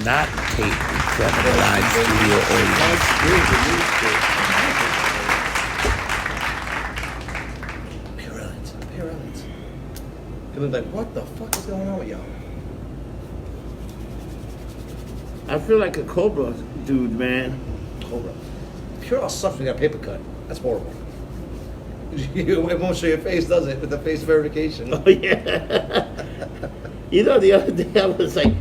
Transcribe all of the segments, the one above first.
not taped in front of a live studio audience. Pyramids. People be like, what the fuck is going on with y'all? I feel like a Cobra dude, man. Cobra. Pure sucks when you got a paper cut. That's horrible. It won't show your face, does it? With the face verification. Oh, yeah. You know, the other day I was like,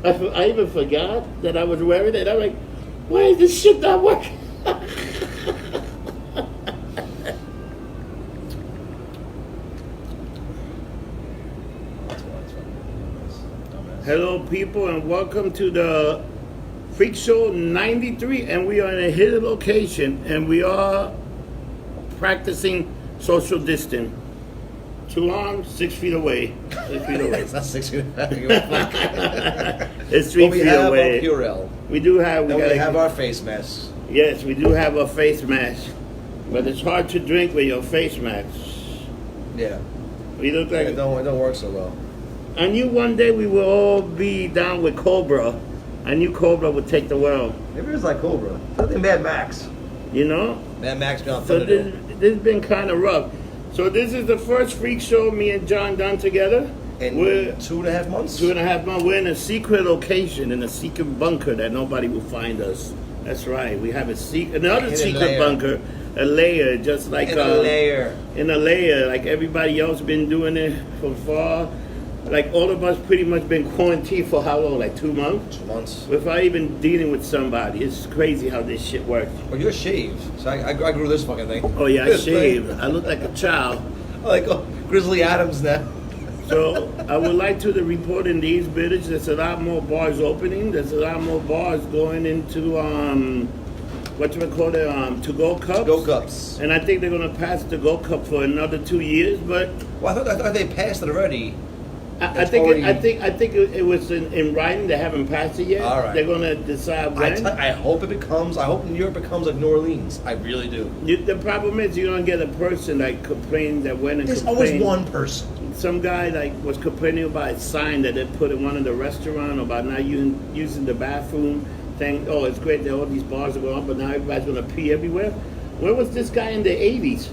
I even forgot that I was wearing it. I'm like, why is this shit not working? Hello, people, and welcome to the Freakshow 93. And we are in a hidden location, and we are practicing social distance. 2 arms, 6 feet away. 6 feet away. It's not 6 feet away. It's 3 feet away. We have our Purell. We do have. We have our face masks. Yes, we do have a face mask, but it's hard to drink with your face mask. Yeah. We look like it don't work so well. I knew one day we would all be down with Cobra. I knew Cobra would take the world. Maybe it was like Cobra. Something Mad Max. You know? Mad Max been on So Thunderdome. this has been kind of rough. So this is the first Freak Show me and John done together. In 2.5 months? 2.5 months. We're in a secret location, in a secret bunker that nobody will find us. That's right. We have another secret bunker, a layer, just like in a layer. In a layer, like everybody else been doing it for far. Like all of us pretty much been quarantined for how long? Like 2 months? 2 months. Without even dealing with somebody. It's crazy how this shit works. Well, you're shaved. So I grew this fucking thing. Oh yeah, I shaved. I look like a child. Like Grizzly Adams now. So I would like to report in these villages, there's a lot more bars opening. There's a lot more bars going into to-go cups. To-go cups. And I think they're gonna pass the go cup for another 2 years. But well, I thought they passed it already. I think it was in writing. They haven't passed it yet. All right. They're gonna decide when. I hope I hope New York becomes like New Orleans. I really do. The problem is you're gonna get a person that complains that went and There's complained. always one person. Some guy like was complaining about a sign that they put in one of the restaurants about not using the bathroom. Saying, oh, it's great that all these bars are going on, but now everybody's gonna pee everywhere. Where was this guy in the 80s?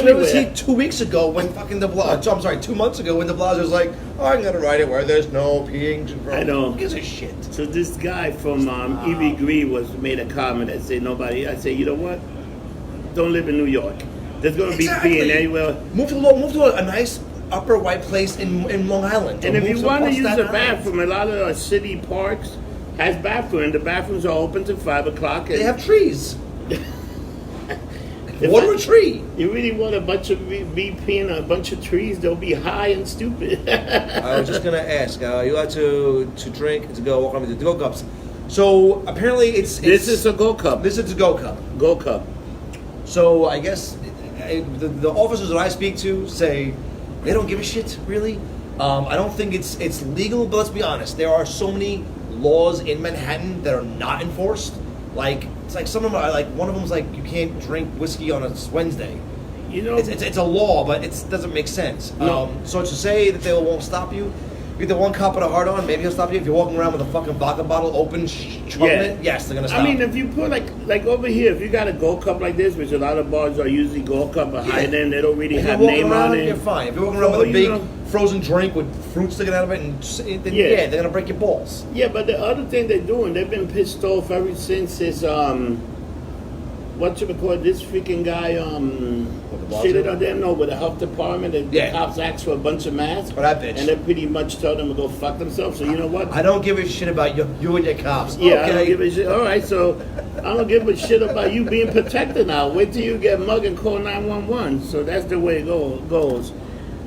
Where was he 2 weeks ago when fucking I'm sorry, 2 months ago when de Blasio was like, oh, I'm going to write it where there's no peeing. I know. Who gives a shit? So this guy from E.B. Gree made a comment that said nobody. I said, you know what? Don't live in New York. There's going to be peeing anywhere. Move to a nice upper white place in Long Island. And if you want to use a bathroom, a lot of our city parks has bathrooms, and the bathrooms are open to 5 o'clock. They have trees. Water a tree. You really want a bunch of me peeing on a bunch of trees? They'll be high and stupid. I was just gonna ask. You like to drink to go walk around with the go cups. So apparently this is a go cup. This is a go cup. Go cup. So I guess the officers that I speak to say they don't give a shit really. I don't think it's legal, but let's be honest. There are so many laws in Manhattan that are not enforced. Like it's like some of them are like one of them's like you can't drink whiskey on a Wednesday. You know, it's a law, but it doesn't make sense. No. So to say that they won't stop you, you get the one cop with a hard on, maybe he'll stop you. If you're walking around with a fucking vodka bottle open, chugging it, yes, they're gonna stop. I mean, if you put like over here, if you got a gold cup like this, which a lot of bars are usually gold cup or high end, they don't really have name on it. You're fine. If you're walking around with a big frozen drink with fruit sticking out of it, then they're gonna break your balls. Yeah, but the other thing they're doing, they've been pissed off ever since this this freaking guy shitted on them with the health department and the cops asked for a bunch of masks. Oh, that bitch. And they pretty much told them to go fuck themselves. So you know what? I don't give a shit about you and your cops. Yeah, okay. I don't give a shit. All right, so I don't give a shit about you being protected now. Wait till you get mugged and call 911. So that's the way it goes.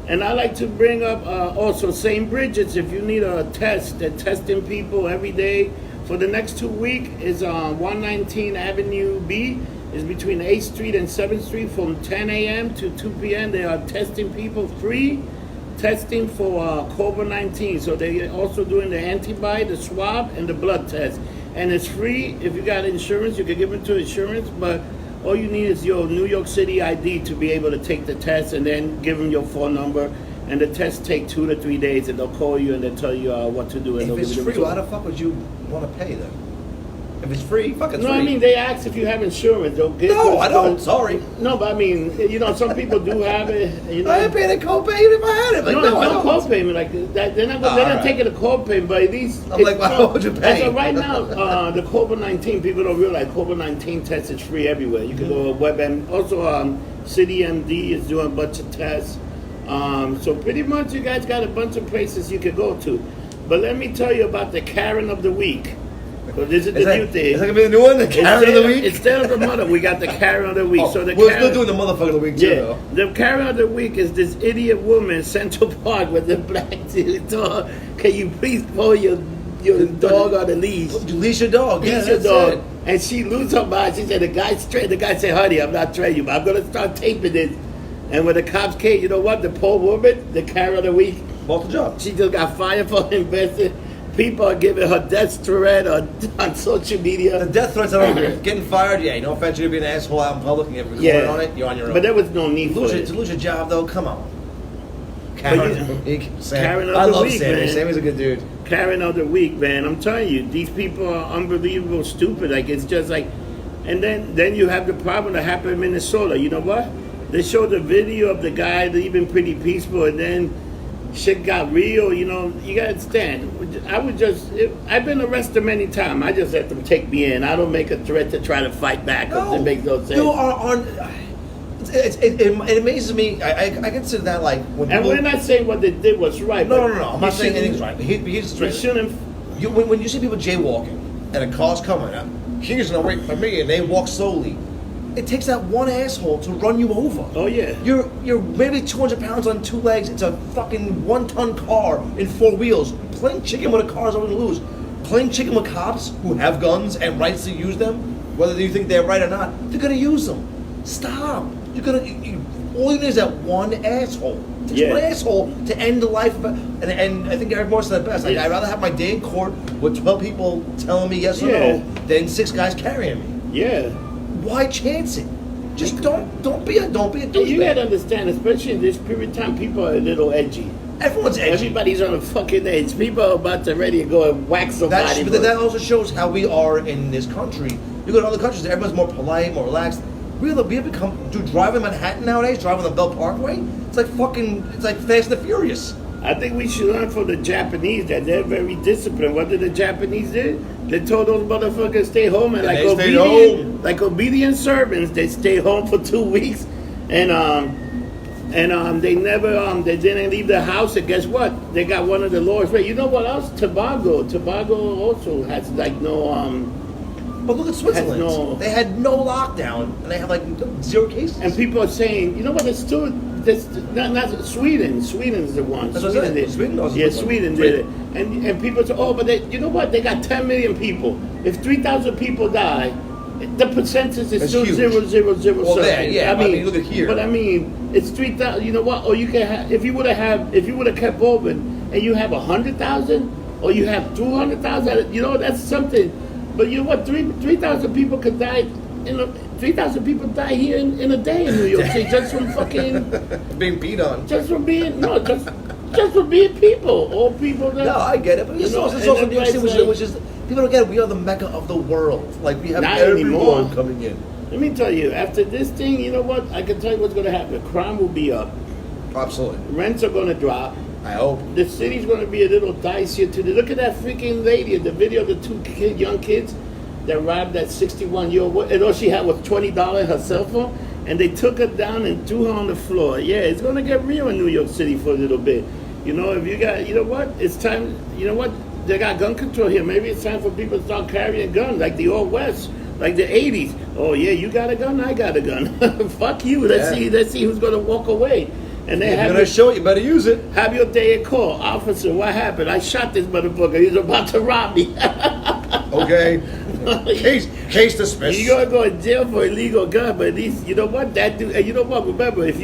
And I like to bring up also St. Bridget's. If you need a test, they're testing people every day. For the next 2 weeks is on 119 Avenue B. Is between 8th Street and 7th Street from 10 a.m. to 2 p.m. They are testing people, free testing for COVID-19. So they're also doing the antibody, the swab, and the blood test. And it's free. If you got insurance, you can give it to insurance, but all you need is your New York City ID to be able to take the test and then give them your phone number and the tests take 2 to 3 days, and they'll call you and they'll tell you what to do. And If they'll it's give you the free, why result. the fuck would you want to pay then? If it's free, fuck it's No, free. I mean, they ask if you have insurance. They'll get No, I don't. Sorry. No, but I mean, some people do have it. I ain't paying a copay even if I had it. Like, no, I no don't. co-payment like that. They're not Alright. taking a co-payment, but at least I'm like, why would you pay? So right now, the COVID-19 people don't realize COVID-19 test is free everywhere. You can go to WebM. Also, CityMD is doing a bunch of tests. So pretty much, you guys got a bunch of places you could go to. But let me tell you about the Karen of the week. So this is the new thing. Is that gonna be the new one? The Karen of the week? Instead of the mother, we got the Karen of the week. Oh, So the we're Karen, still doing the motherfucker of the week too, yeah, though. the Karen of the week is this idiot woman in Central Park with the black dog. Can you please pull your dog on the leash? Leash your dog. Yeah, Leash your that's dog. it. And she lose her mind. She said, the guy said, honey, I'm not training you, but I'm going to start taping this. And when the cops came, you know what? The poor woman, the Karen of the week, Bought the job. she just got fired for investing. People are giving her death threat on social media. The death threats are over. Getting fired, yeah. No offense, you to be an asshole out in public and get recorded Yeah. on it. You're on your own. But there was no need for to it. lose your job though, come on. But Karen you- of the week. Sam. Karen of I the love week, Sammy. man. Sammy's a good dude. Karen of the week, man. I'm telling you, these people are unbelievable stupid. Like, it's just like, and then you have the problem that happened in Minnesota. You know what? They showed the video of the guy leaving pretty peaceful, and then shit got real. You gotta understand. I've been arrested many times. I just let them take me in. I don't make a threat to try to fight back because it makes no sense. You are on. It amazes me. I consider that like when And people. we're not saying what they did was right. No. but I'm you not saying shouldn't- anything's right. But here's You straight. shouldn't. When you see people jaywalking and a car's coming up, he's gonna wait for me, and they walk slowly. It takes that one asshole to run you over. Oh yeah. You're maybe 200 pounds on 2 legs. It's a fucking 1-ton car in 4 wheels. Playing chicken with a car is all you lose. Playing chicken with cops who have guns and rights to use them, whether you think they're right or not, they're gonna use them. Stop. All you need is that one asshole. It takes Yeah. one asshole to end the life of it. And I think Eric Moore said it best. Like, Yeah. I'd rather have my day in court with 12 people telling me yes or Yeah. no than 6 guys carrying me. Yeah. Why chance it? Just don't be a You douchebag. gotta understand, especially in this period of time, people are a little edgy. Everyone's edgy. Everybody's on a fucking edge. People are about to ready to go and whack somebody. But that also shows how we are in this country. You go to other countries, everyone's more polite, more relaxed. We have become, drive in Manhattan nowadays, drive on the Belt Parkway, it's like Fast and the Furious. I think we should learn from the Japanese that they're very disciplined. What did the Japanese do? They told those motherfuckers to stay home, and And they stayed home. like obedient servants, they stay home for 2 weeks, and they never they didn't leave the house. And guess what? They got one of the lowest rates. You know what else? Tobago also has like no But look at Switzerland. no- They had no lockdown, and they have like 0 cases. And people are saying, you know what? It's still this not Sweden. Sweden's the one. That's what I said. did. Sweden does it. Yeah, Sweden did it. And people say, oh, but you know what? They got 10 million people. If 3,000 people die, the percentage is It's still huge. 0.000 Well, something. there, yeah, but I mean, look at here. But I mean, it's 3,000. You know what? Or you can have if you would have kept open and you have 100,000 or you have 200,000. You know that's something. But you know what? 3,000 people could die. 3,000 people die here in a day in New York City just from fucking being beat on. just from being just from being people. All people that No, I get it, but it's You know, also and New York City, everybody's which is people don't get it. We are the mecca of the world. Like we have Not everyone anymore. coming in. Let me tell you, after this thing, you know what? I can tell you what's going to happen. Crime will be up. Absolutely. Rents are going to drop. I hope. The city's going to be a little dicier today. Look at that freaking lady. The video of the 2 young kids that robbed that 61-year-old. And all she had was $20 her cell phone. And they took her down and threw her on the floor. Yeah, it's going to get real in New York City for a little bit. You know, if you got, you know what? It's time, you know what? They got gun control here. Maybe it's time for people to start carrying guns like the old West. Like the 80s. Oh, yeah, you got a gun? I got a gun. Fuck you. Let's see who's going to walk away. And they If have you're gonna show it, you better use it. have your day in court. Officer, what happened? I shot this motherfucker. He's about to rob me. Okay. Case dismissed. You're going to go in jail for illegal gun, but at least, you know what? That dude, and you know what? Remember, if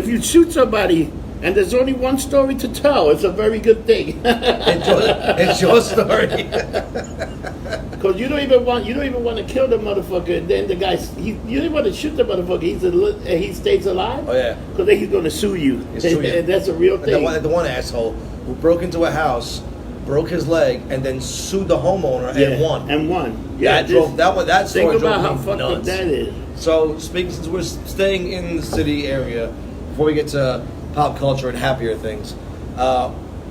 you shoot somebody and there's only one story to tell, it's a very good thing. It's your story. Because you don't even want to kill the motherfucker. And then the guy, you don't want to shoot the motherfucker. He stays alive. Oh yeah. Because then he's going to sue you. And that's a real thing. The one asshole who broke into a house, broke his leg, and then sued the homeowner and won. Yeah. That story think about drove how me fucked up nuts. that is. So, since we're staying in the city area, before we get to pop culture and happier things,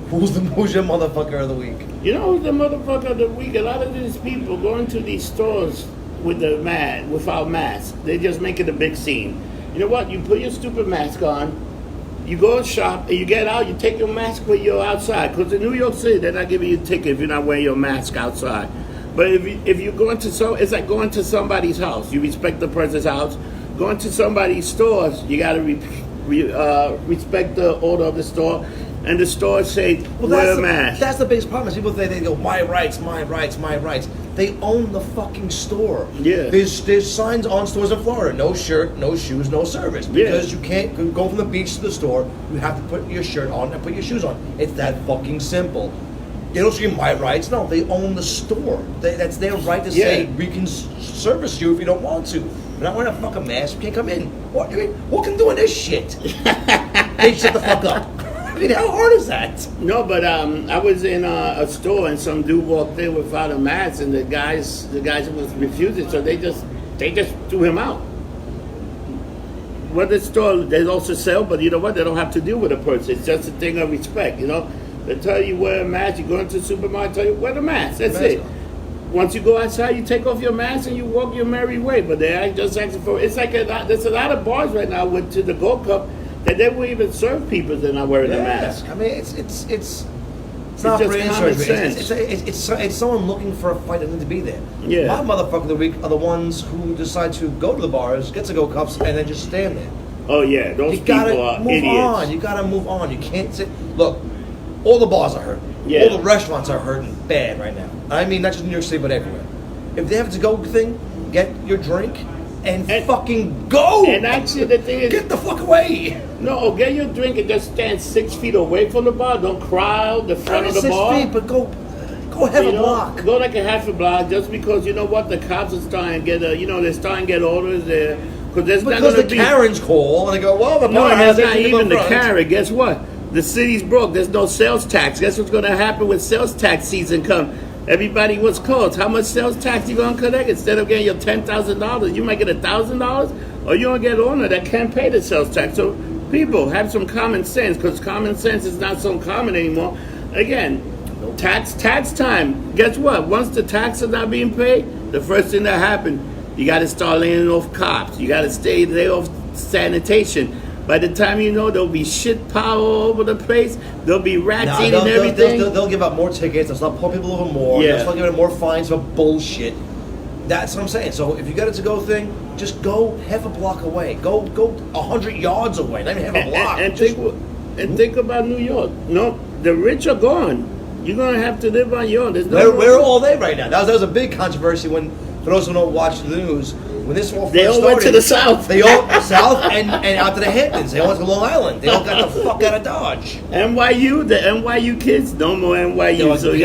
who's your motherfucker of the week? You know who's the motherfucker of the week? A lot of these people going to these stores without masks. They just make it a big scene. You know what? You put your stupid mask on, you go and shop, and you get out, you take your mask when you're outside. Because in New York City, they're not giving you a ticket if you're not wearing your mask outside. But if you go into it's like going to somebody's house. You respect the person's house. Going to somebody's stores, you got to respect the order of the store. And the store say, wear a mask. That's the biggest problem. Is people they go, my rights, my rights, my rights. They own the fucking store. Yeah. There's signs on stores in Florida. No shirt, no shoes, no service. Because you can't go from the beach to the store. You have to put your shirt on and put your shoes on. It's that fucking simple. They don't scream my rights. No, they own the store. That's their right to say we can service you if you don't want to. You're not wearing a fucking mask. You can't come in. What can doing this shit? Hey, shut the fuck up. I mean, how hard is that? No, but I was in a store and some dude walked in without a mask, and the guys was refusing, so they just threw him out. Well, the store they also sell, but you know what? They don't have to deal with a person. It's just a thing of respect, you know. They tell you wear a mask. You go into the supermarket, tell you wear the mask. That's it. Once you go outside, you take off your mask and you walk your merry way. But they just asking for. It's like there's a lot of bars right now with to the Gold Cup. That they will even serve people that are not wearing a mask. I mean, it's not just brain common surgery. sense. It's someone looking for a fight that needs to be there. Yeah. My motherfucker of the week are the ones who decide to go to the bars, get to go cups, and then just stand there. Oh yeah, those You gotta people are move idiots. on. You gotta move on. You can't sit. Look, all the bars are hurting. Yeah. All the restaurants are hurting bad right now. I mean, not just in New York City, but everywhere. If they have a to-go thing, get your drink and fucking go. And actually, the thing is, get the fuck away. no, get your drink and just stand 6 feet away from the bar. Don't crowd the front of the 6 bar. feet, but go half a block. Go like a half a block, just because you know what, the cops are starting to get they're starting to get orders there because the Karens call and they go, well, the No, bar and has it's not actually even the front. Karen. Guess what? The city's broke. There's no sales tax. Guess what's going to happen when sales tax season comes? Everybody was closed. How much sales tax you going to collect? Instead of getting your $10,000, you might get $1,000, or you don't get an owner that can't pay the sales tax. So people have some common sense, because common sense is not so common anymore. Again, tax time. Guess what? Once the tax is not being paid, the first thing that happens, you got to start laying off cops. You got to lay off sanitation. By the time you know, there'll be shit pile all over the place. There'll be rats eating everything. They'll give out more tickets. They'll start pulling people over more. Yeah. They'll start giving more fines for bullshit. That's what I'm saying. So if you got a to-go thing, just go half a block away. Go 100 yards away. Not even half a block. And think about New York. No, the rich are gone. You're gonna have to live on your own. Where are all they right now? That was a big controversy when, for those who don't watch the news, when this all first they all started, went to the south. They all south and out to the Hamptons. They all went to Long Island. They all got the fuck out of Dodge. NYU, the NYU kids, no more NYU. So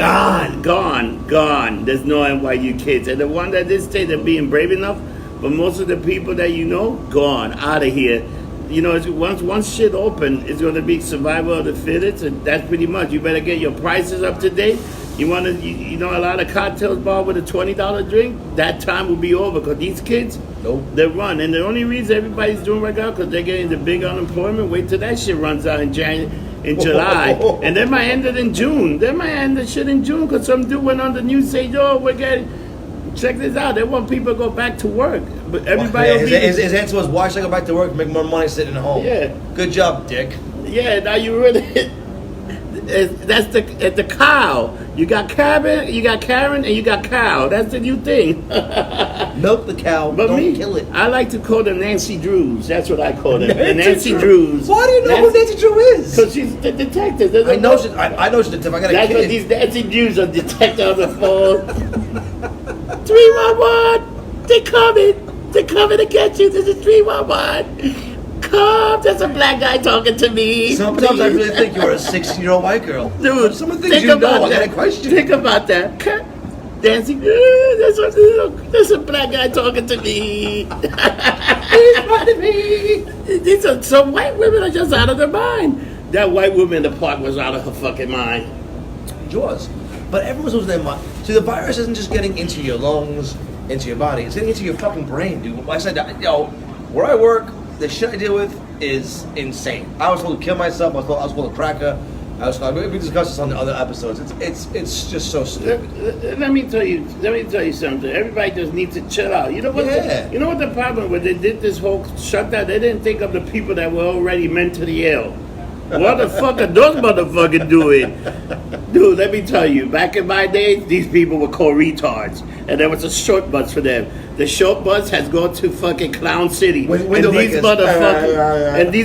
gone. There's no NYU kids. And the one that did stay, they're being brave enough. But most of the people that you know, gone, out of here. You know, once shit open, it's going to be survival of the fittest, and that's pretty much. You better get your prices up to date. You want to, you know, a lot of cocktails bar with a $20 drink. That time will be over because these kids, they run, and the only reason everybody's doing right now because they're getting the big unemployment. Wait till that shit runs out in July, and they might end it in June. They might end the shit in June because some dude went on the news saying, "Yo, we're getting." Check this out. They want people to go back to work, but everybody. His answer was, "Why should I go back to work and make more money sitting at home?" Yeah. Good job, Dick. Yeah. Now you really. That's the cow. You got Karen, and you got cow. That's the new thing. Milk the cow. But don't kill it. I like to call them Nancy Drews. That's what I call them. Nancy Drews. Why do you know who Nancy Drew is? Because she's the detective. I know she's a detective. I got a That's kid. what these Nancy Drews are detective on the phone. 311. They're coming to get you. This is 311. Come, there's a black guy talking to me. Sometimes I really think you're a 16-year-old white girl. Dude, some of the things you know, I got a question. Think about that. dancing. There's a black guy talking to me. He's talking to me. These are some white women are just out of their mind. That white woman in the park was out of her fucking mind. She was. But everyone's losing their mind. See, the virus isn't just getting into your lungs, into your body. It's getting into your fucking brain, dude. Like I said, where I work, the shit I deal with is insane. I was told to kill myself. I was told to cracker. We discussed this on the other episodes. It's just so stupid. Let me tell you something. Everybody just needs to chill out. You know what? Yeah. You know what the problem when they did this whole shutdown? They didn't think of the people that were already mentally ill. What the fuck are those motherfuckers doing? Dude, let me tell you, back in my days, these people were called retards. And there was a short bus for them. The short bus has gone to fucking Clown City. And these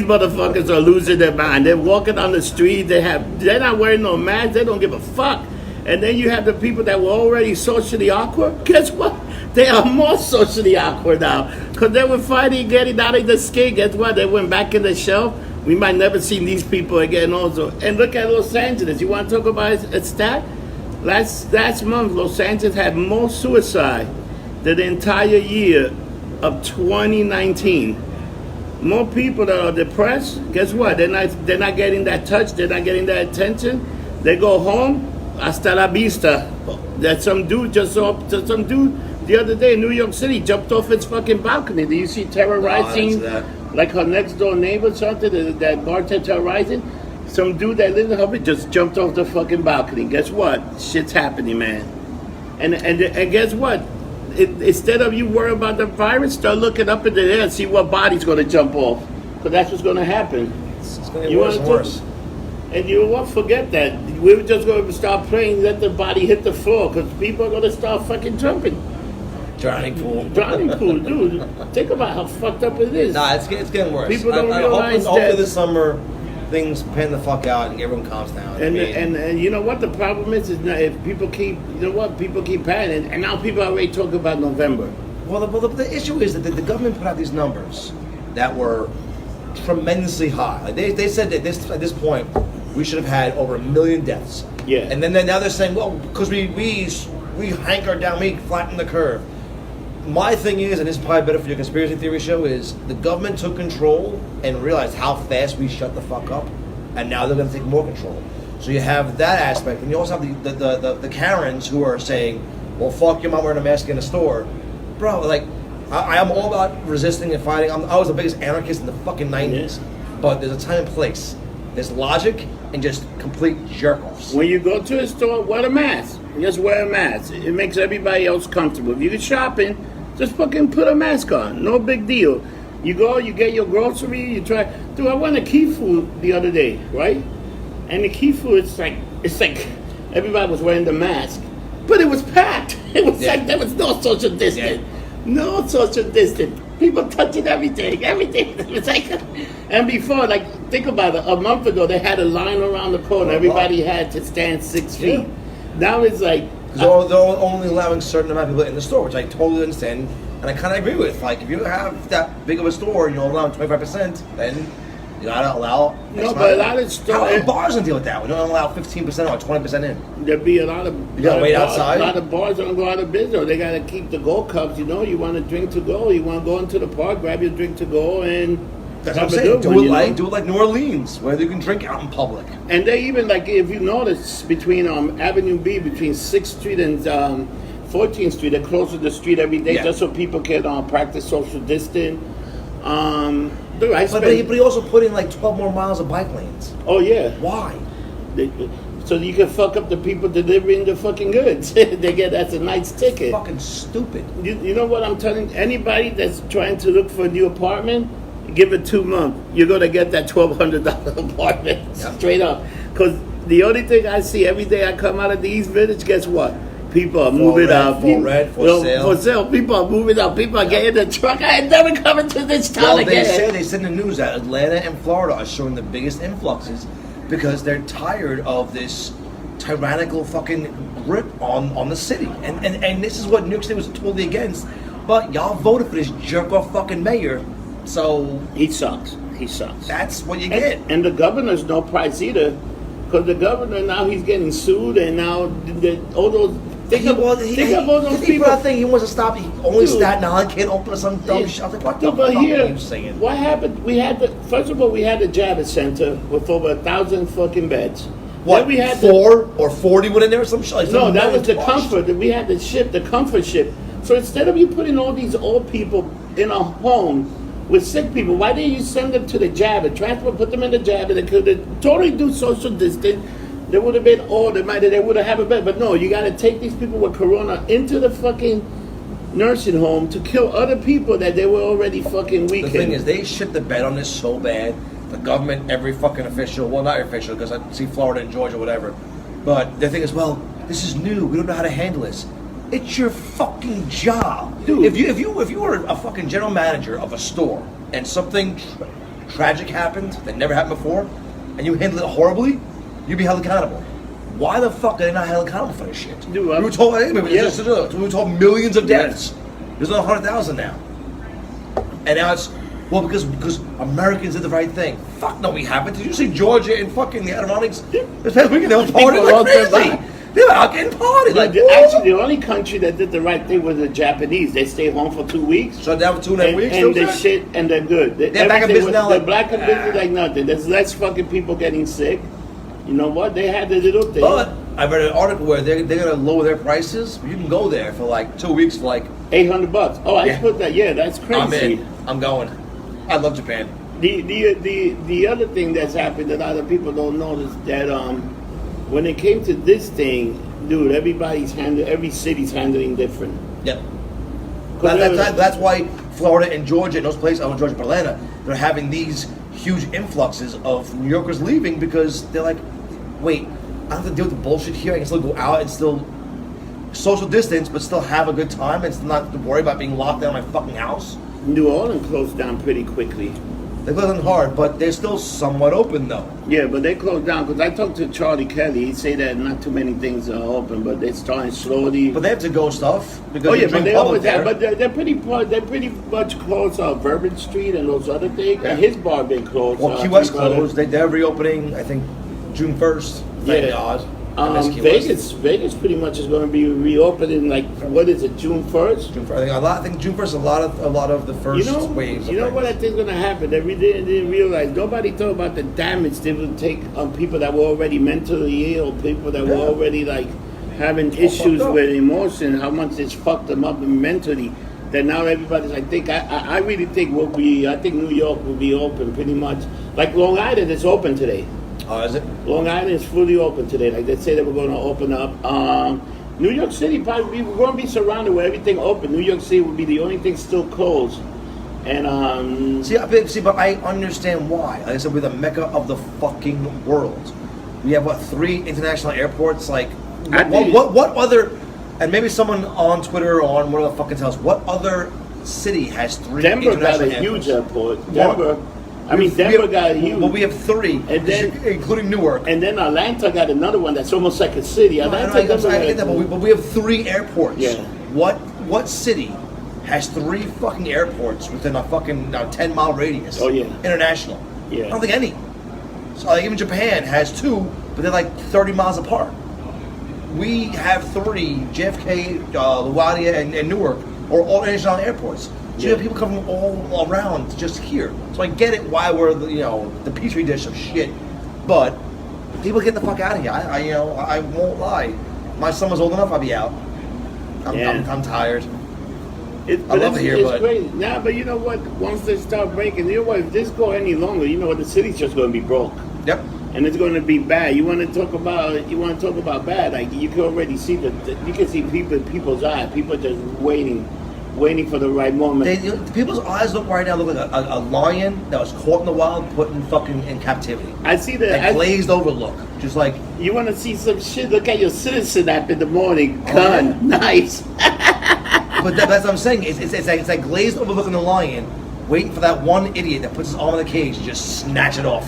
motherfuckers are losing their mind. They're walking on the street, they're not wearing no masks, they don't give a fuck. And then you have the people that were already socially awkward. Guess what? They are more socially awkward now. Because they were fighting getting out of the skin. Guess what? They went back in the shelf. We might never see these people again also. And look at Los Angeles. You want to talk about a stat? Last month, Los Angeles had more suicide than the entire year of 2019. More people that are depressed. Guess what? They're not getting that touch. They're not getting that attention. They go home. Hasta la vista. That some dude the other day in New York City jumped off his fucking balcony. Do you see terrorizing? Like her next door neighbor, something that bartender terrorizing. Some dude that lived in her just jumped off the fucking balcony. Guess what? Shit's happening, man. And guess what? Instead of you worry about the virus, start looking up in the air and see what body's going to jump off. Because that's what's going to happen. It's going to get worse and worse. And you won't forget that. We're just going to start praying, let the body hit the floor. Because people are going to start fucking jumping. Drowning pool, dude. Think about how fucked up it is. Nah, it's getting worse. People don't realize that. Hopefully this summer, things pan the fuck out and everyone calms down. And you know what the problem is that if people keep panicking, and now people are already talking about November. Well, the issue is that the government put out these numbers that were tremendously high. Like they said that at this point we should have had over 1 million deaths. Yeah. And then now they're saying, well, because we hankered down, we flattened the curve. My thing is, and this is probably better for your conspiracy theory show, is the government took control and realized how fast we shut the fuck up, and now they're going to take more control. So you have that aspect, and you also have the Karens who are saying, well, fuck your mom wearing a mask in the store. Bro, like, I am all about resisting and fighting. I was the biggest anarchist in the fucking 90s, but there's a time and place. There's logic and just complete jerk-offs. When you go to a store, wear a mask. Just wear a mask. It makes everybody else comfortable. If you're shopping, just fucking put a mask on. No big deal. You go, you get your grocery, you try. Dude, I went to Key Food the other day, right? And the Key Food, it's like everybody was wearing the mask. But it was packed. It was like there was no social distance. Yeah. No social distance. People touching everything. It was like, and before, like, think about it. A month ago, they had a line around the corner. Everybody had to stand 6 feet. Now it's like, because they're only allowing a certain amount of people in the store, which I totally understand, and I kind of agree with. Like, if you have that big of a store and you're allowing 25%, then you gotta allow. No, but a lot of stores. How do bars don't deal with that? We don't allow 15% or 20% in. There'd be a lot of. You gotta wait outside. A lot of bars don't go out of business. They gotta keep the go cups. You know, you want a drink to go. You want to go into the park, grab your drink to go, and. That's what I'm saying. Do it like New Orleans, where you can drink out in public. And they even, like, if you notice, between Avenue B, between 6th Street and 14th Street, they close the street every day just so people can practice social distance. But he also put in like 12 more miles of bike lanes. Oh, yeah. Why? So you can fuck up the people delivering the fucking goods. That's a nice ticket. Fucking stupid. You know what I'm telling anybody that's trying to look for a new apartment? Give it 2 months. You're going to get that $1,200 apartment straight up. Because the only thing I see every day I come out of the East Village, guess what? People are moving out. For sale. People are moving out. People are getting the truck. I ain't never coming to this town again. They said in the news that Atlanta and Florida are showing the biggest influxes because they're tired of this tyrannical fucking grip on the city. And this is what New York City was totally against. But y'all voted for this jerk-off fucking mayor. So he sucks. That's what you get. And the governor's no price either, because the governor now he's getting sued, and now all those Think of all those people. I think he wants to stop. He only Dude. Staten Island can't open some dumb shit. I was like, what the But fuck here, are you saying? what happened? First of all, we had the Javits Center with over 1,000 fucking beds. What, Then we had 4 or 40 went in there or some shit? Like No, some that was the washed. comfort. We had the comfort ship. So instead of you putting all these old people in a home with sick people, why didn't you send them to the Javits? Transport, put them in the Javits. They could totally do social distance. They would have been old. They would have had a bed. But no, you got to take these people with corona into the fucking nursing home to kill other people that they were already fucking The weakened. thing is, they shit the bed on this so bad. The government, every fucking official, well, not official, because I see Florida and Georgia, whatever. But the thing is, well, this is new. We don't know how to handle this. It's your fucking job, Dude. If you were a fucking general manager of a store and something tragic happened that never happened before, and you handled it horribly, you'd be held accountable. Why the fuck are they not held accountable for this shit? Dude, we were told, yeah. we were told millions of deaths. There's only 100,000 now, and now it's. Well, because Americans did the right thing. Fuck no, we haven't. Did you see Georgia and fucking the Adirondacks? This past weekend they were partying like crazy. They were out getting party. Like, Actually, the only country that did the right thing was the Japanese. They stayed home for 2 weeks. shut down for 2.5 weeks. And they they shit, and they're good. They're back in Everything business was- now, They're like, back in business like nothing. There's less fucking people getting sick. You know what? They had the little thing. But I read an article where they're gonna lower their prices. You can go there for like 2 weeks for like. $800. Oh, I Yeah. put that. Yeah, that's crazy. I'm in. I'm going. I love Japan. The other thing that's happened that other people don't notice that when it came to this thing, dude, every city's handling different. Yeah. That's why Florida and Georgia and those places, Georgia, Atlanta, they're having these huge influxes of New Yorkers leaving because they're like, wait, I don't have to deal with the bullshit here. I can still go out and still social distance, but still have a good time and still not have to worry about being locked down in my fucking house. New Orleans closed down pretty quickly. They're closing hard, but they're still somewhat open though. Yeah, but they closed down because I talked to Charlie Kelly. He said that not too many things are open, but they're starting slowly. But they have to go stuff because Oh yeah, they but they drink always public have. there. But they're pretty much closed. Bourbon Street and those other things. Yeah. And his bar been closed. Well, Key West closed. They're reopening. I think June 1st. Thank God. I miss Key West. Vegas pretty much is going to be reopening. Like what is it, June 1st? June 1st. I think June 1st is a lot of the first waves. You know what I think is going to happen? That we didn't realize. Nobody thought about the damage they would take on people that were already mentally ill, people that were already like having issues with emotion. How much it's fucked them up mentally. That now everybody's. I really think I think New York will be open pretty much. Like Long Island is open today. Oh, is it? Long Island is fully open today. Like they say that we're going to open up. New York City probably we're going to be surrounded with everything open. New York City will be the only thing still closed. And but I understand why. Like I said, we're the mecca of the fucking world. We have 3 international airports. Like what other? And maybe someone on Twitter or on one of the fucking tells what other city has 3 Denver got international a airports? huge airport. One. Denver. Denver got a huge. Well, we have 3, And then- including Newark. And then Atlanta got another one that's almost like a city. I Atlanta, get that, but we have 3 airports. Yeah. What city has 3 fucking airports within a fucking 10-mile radius? Oh, yeah. International. Yeah. I don't think any. So like even Japan has 2, but they're like 30 miles apart. We have 3, JFK, LaGuardia, and Newark, are all international airports. So you have people coming from all around just here. So I get it why we're the petri dish of shit, but people get the fuck out of here. I won't lie. My son was old enough, I'd be out. I'm tired. I love it here, it's but crazy. Nah, but you know what? Once they start breaking, you know what? If this go any longer, you know what? The city's just going to be broke. Yep. And it's going to be bad. You want to talk about bad? Like you can already see you can see people's eyes. People are just waiting for the right moment. People's eyes right now look like a lion that was caught in the wild, put in fucking in captivity. I see that glazed over look, just like you want to see some shit. Look at your citizen app in the morning. Gun, nice. But that's what I'm saying. It's that glazed over look in the lion, waiting for that one idiot that puts his arm in the cage and just snatch it off.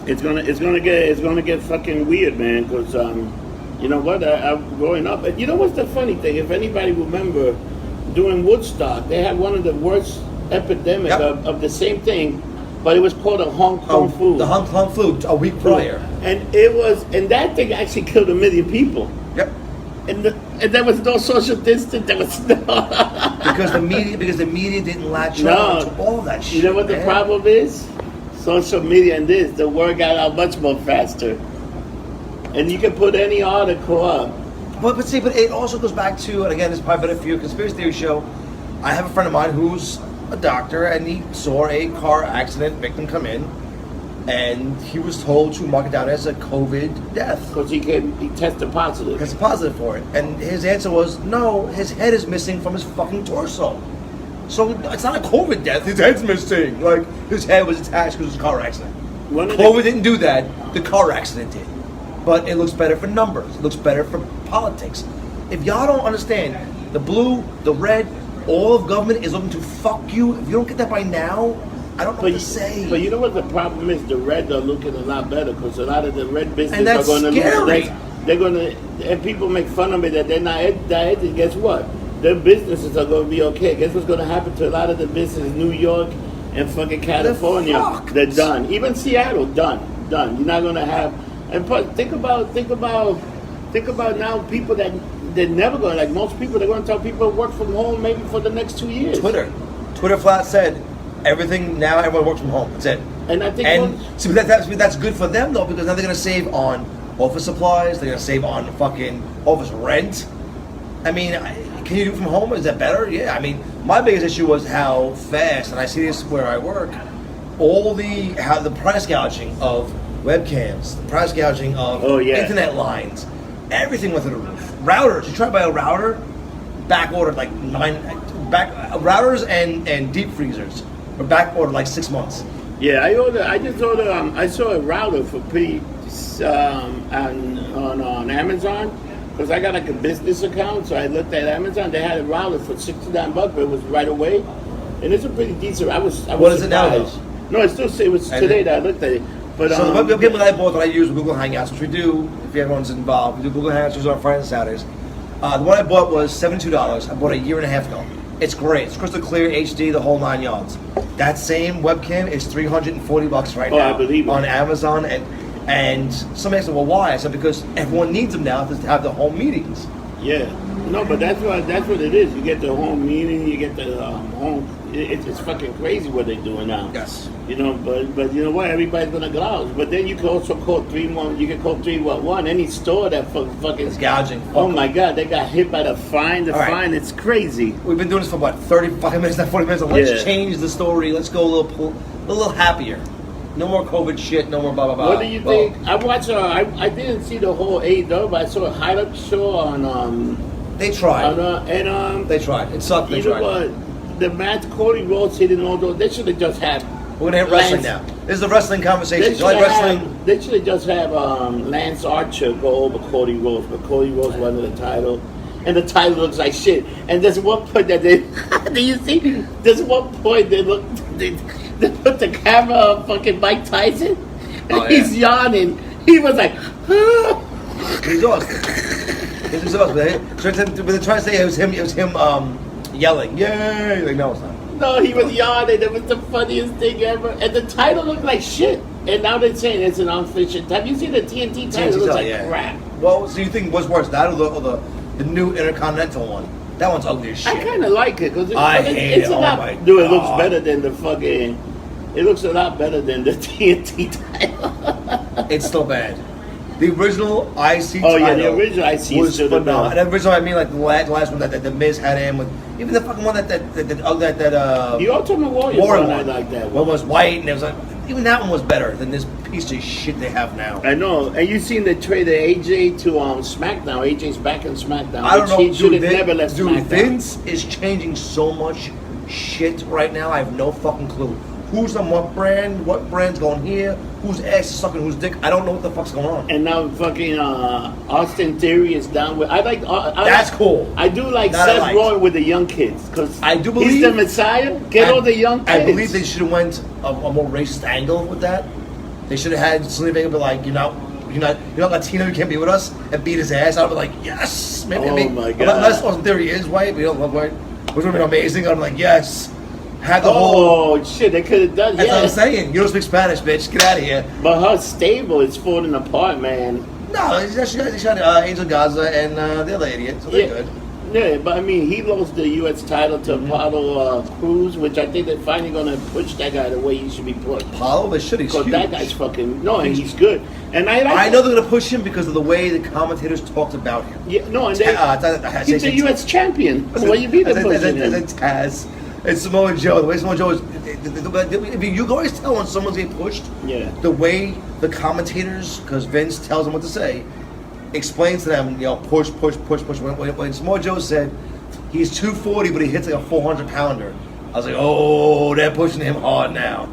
It's gonna get fucking weird, man. Because you know what? I'm growing up, and you know what's the funny thing? If anybody remember, during Woodstock, they had one of the worst epidemic of the same thing, but it was called a Hong Kong flu. The Hong Kong flu a week prior, and that thing actually killed 1 million people. Yep. And And there was no social distance. There was no. because the media didn't latch on to all that shit. You know what the problem is? Social media and this, the word got out much more faster. And you can put any article up. But it also goes back to, and again, this is probably better for you, conspiracy theory show. I have a friend of mine who's a doctor, and he saw a car accident victim come in, and he was told to mark it down as a COVID death. Because he tested positive. Tested positive for it. And his answer was, no, his head is missing from his fucking torso. So it's not a COVID death, his head's missing. Like, his head was attached because it was a car accident. COVID didn't do that, the car accident did. But it looks better for numbers, it looks better for politics. If y'all don't understand, the blue, the red, all of government is looking to fuck you. If you don't get that by now, I don't know what to say. But you know what the problem is? The Reds are looking a lot better because a lot of the red businesses are going to lose. They're going to, and people make fun of it that they're not edgy. Guess what? Their businesses are going to be okay. Guess what's going to happen to a lot of the businesses? New York and fucking California, they're done. Even Seattle, done. You're not going to have. And think about now people that they're never going. Like most people, they're going to tell people to work from home maybe for the next 2 years. Twitter flat said. Everything now, everyone works from home. That's it. And I think, that's good for them though, because now they're gonna save on office supplies. They're gonna save on fucking office rent. I mean, can you do it from home? Is that better? Yeah. I mean, my biggest issue was how fast, and I see this where I work. How the price gouging of webcams, the price gouging of internet lines, everything went through the roof. Routers. You try to buy a router, back ordered like routers and deep freezers. We're back ordered like 6 months. Yeah, I saw a router for on Amazon because I got like a business account, so I looked at Amazon. They had a router for $69, but it was right away, and it's a pretty decent. I was what is it now? Though? No, it was today that I looked at it. But so the webcam that I bought that I use with Google Hangouts, which we do if everyone's involved, we do Google Hangouts usually on Fridays and Saturdays. The one I bought was $72. I bought it a year and a half ago. It's great. It's crystal clear, HD, the whole 9 yards. That same webcam is $340 right now I believe it. On Amazon. And somebody asked me, well, why? I said, because everyone needs them now to have the home meetings. Yeah. No, but that's what it is. You get the home meeting, you get the home. It's fucking crazy what they're doing now. Yes. You know, but you know what? Everybody's gonna gouge. But then you can also call 311. You can call 311. Any store that fucking is gouging. Oh my God, they got hit by the fine. Fine, it's crazy. We've been doing this for what, 35 minutes, not 40 minutes. So let's change the story. Let's go a little happier. No more COVID shit. No more blah blah blah. What do you think? I watched. I didn't see the whole AEW, but I saw a highlight show on. They tried. They tried. It sucked. They tried. Know what? The match Cody Rhodes hitting all those. They should have just had. We're gonna hit wrestling now. This is a wrestling conversation. You like wrestling? They should have just had Lance Archer go over Cody Rhodes, but Cody Rhodes wanted the title, and the title looks like shit. And there's one point that they, do you see? There's one point they put the camera on fucking Mike Tyson, and he's yawning. He was like, He's exhausted. He's exhausted. So they're trying to say it was him yelling, yay! Like, no, it's not. No, he was yawning. It was the funniest thing ever. And the title looked like shit. And now they're saying it's an unofficial. Have you seen the TNT title? It looks like crap. Well, so you think what's worse, that or the new Intercontinental one? That one's ugly as shit. I kind of like it because it's a lot. Dude, it looks better than the fucking. It looks a lot better than the TNT title. It's still bad. The original IC title. Oh yeah, the original IC was phenomenal. And the original, I mean, like the last one that the Miz had in with, even the fucking one that the Ultimate Warrior one, I like that one. One was white, and it was like, even that one was better than this piece of shit they have now. I know. And you seen the trade of AJ to SmackDown? AJ's back in SmackDown. I don't know. He should have never left SmackDown. Vince is changing so much shit right now. I have no fucking clue. Who's on what brand? What brand's going here? Whose ass is sucking whose dick? I don't know what the fuck's going on. And now fucking Austin Theory is down with. That's cool. I do like Seth Rollins with the young kids because I do believe he's the Messiah. Get all the young kids. I believe they should have went a more racist angle with that. They should have had Selena Vega be like, you're not Latino, you can't be with us, and beat his ass. I'd be like, yes, maybe. My God. Unless Austin Theory is white, we don't love white, which would have been amazing. I'd be like, yes. Shit, they could have done. That's what I'm saying. You don't speak Spanish, bitch. Get out of here. But her stable is falling apart, man. No, he's shot Angel Gaza and the other idiot, so they're good. Yeah, but I mean, he lost the U.S. title to Apollo Cruz, which I think they're finally going to push that guy the way he should be pushed. Apollo, they should. He's huge. Because that guy's fucking... No, and he's good. And I know they're going to push him because of the way the commentators talked about him. Yeah, no, and he's a U.S. champion. What you be the pushing him? Taz. It's Samoa Joe. The way Samoa Joe is... You can always tell when someone's getting pushed. Yeah. The way the commentators, because Vince tells them what to say, explains to them, push. When Samoa Joe said he's 240, but he hits like a 400-pounder, I was like, oh, they're pushing him hard now.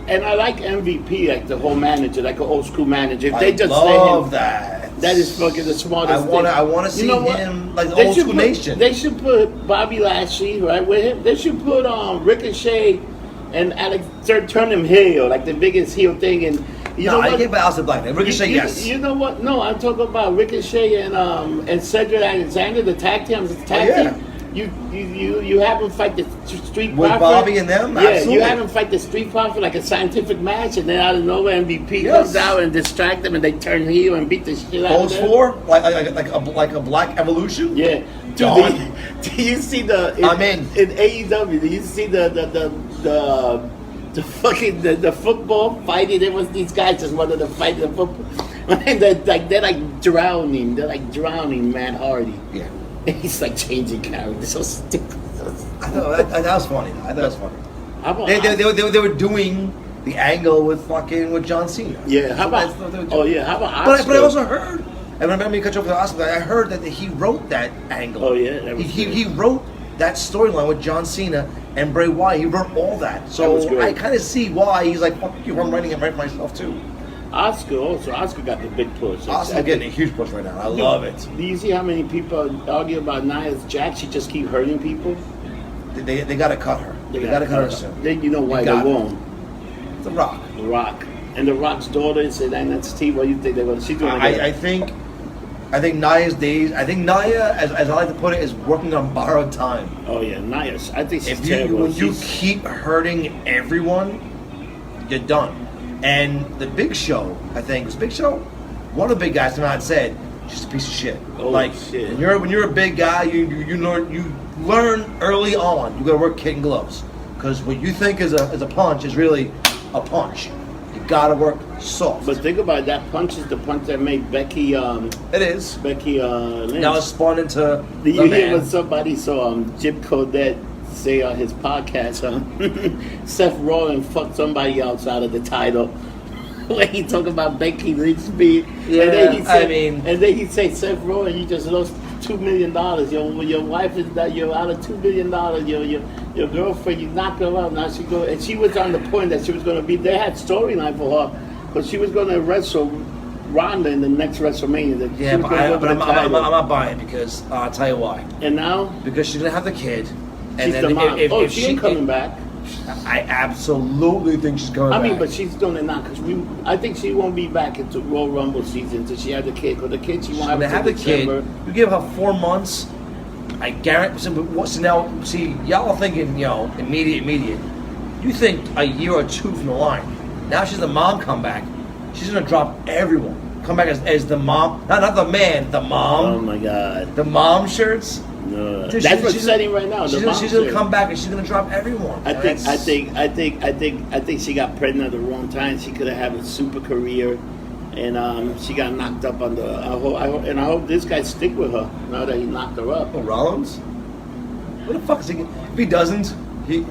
And I like MVP, like the whole manager, like an old school manager. If I love that. That is fucking the smartest thing. I want to see him like the old school nation. They should put Bobby Lashley right with him. They should put Ricochet and Alex turn him heel, like the biggest heel thing. And you know what? I get by Alistair Black. Ricochet, yes. You know what? No, I'm talking about Ricochet and Cedric Alexander, the tag team. Team. You have them fight the Street Profit. With Bobby and them? Yeah, absolutely. you have them fight the Street Profit like a scientific match, and then out of nowhere MVP comes out and distract them, and they turn heel and beat the shit out of them. Those four? Like a Black Evolution? Yeah. Dude, do you see I'm in AEW, do you see the football fighting? There was these guys just wanted to fight the football. And they're like drowning. They're like drowning Matt Hardy. Yeah. And he's like changing characters. So stupid. I know that was funny. I thought that was funny. They were doing the angle with John Cena. Yeah. How about Oscar? But I also heard. And remember me cut you off with Oscar. I heard that he wrote that angle. Oh yeah. He wrote that storyline with John Cena and Bray Wyatt. He wrote all that. So I kind of see why he's like, fuck you, I'm writing it right myself too. Oscar got the big push. Oscar's getting a huge push right now. I love it. Do you see how many people argue about Nia's Jack? She just keep hurting people. They got to cut her. They got to cut her soon. Then you know why they won't. The Rock. The Rock. And The Rock's daughter is in NXT. What do you think they're going to... She's doing I think Nia's days... I think Nia, as I like to put it, is working on borrowed time. Oh, yeah. Nia's... I think she's terrible. When you keep hurting everyone, you're done. And the Big Show, I think... Was Big Show? One of the big guys came out and said, just a piece of shit. Oh, shit. When you're a big guy, you learn early on. You got to work kid gloves. Because what you think is a punch is really a punch. You got to work soft. But think about it, that punch is the punch that made Becky. It is Becky Lynch. Now it's spawned into. Did you hear what somebody saw? Jim Codette say on his podcast, Seth Rollins fucked somebody else out of the title. When he talk about Becky Lynch being, yeah, and then he said, and then he say, Seth Rollins, you just lost $2 million. Your wife is that you're out of $2 million. Your girlfriend, you knocked her out. Now she go, and she was on the point that she was going to be. They had storyline for her, but she was going to wrestle Ronda in the next WrestleMania. Yeah, but I'm not buying it because I'll tell you why. And now because she's gonna have the kid, and she's then the mom. if she ain't coming back. I absolutely think she's coming back. I mean, but she's doing it now because I think she won't be back into Royal Rumble season until she has the kid. Because the kid she won't have the kid. You give her 4 months. I guarantee. So now, see, y'all are thinking, immediate. You think a year or two from the line. Now she's the mom comeback. She's gonna drop everyone. Come back as the mom, not the man, the mom. Oh my God. The mom shirts. No, that's what's setting right now. She's gonna come back and she's gonna drop everyone. I think she got pregnant at the wrong time. She could have had a super career, and she got knocked up on the. I hope this guy stick with her now that he knocked her up. Oh, Rollins? What the fuck is he? If he doesn't, he'll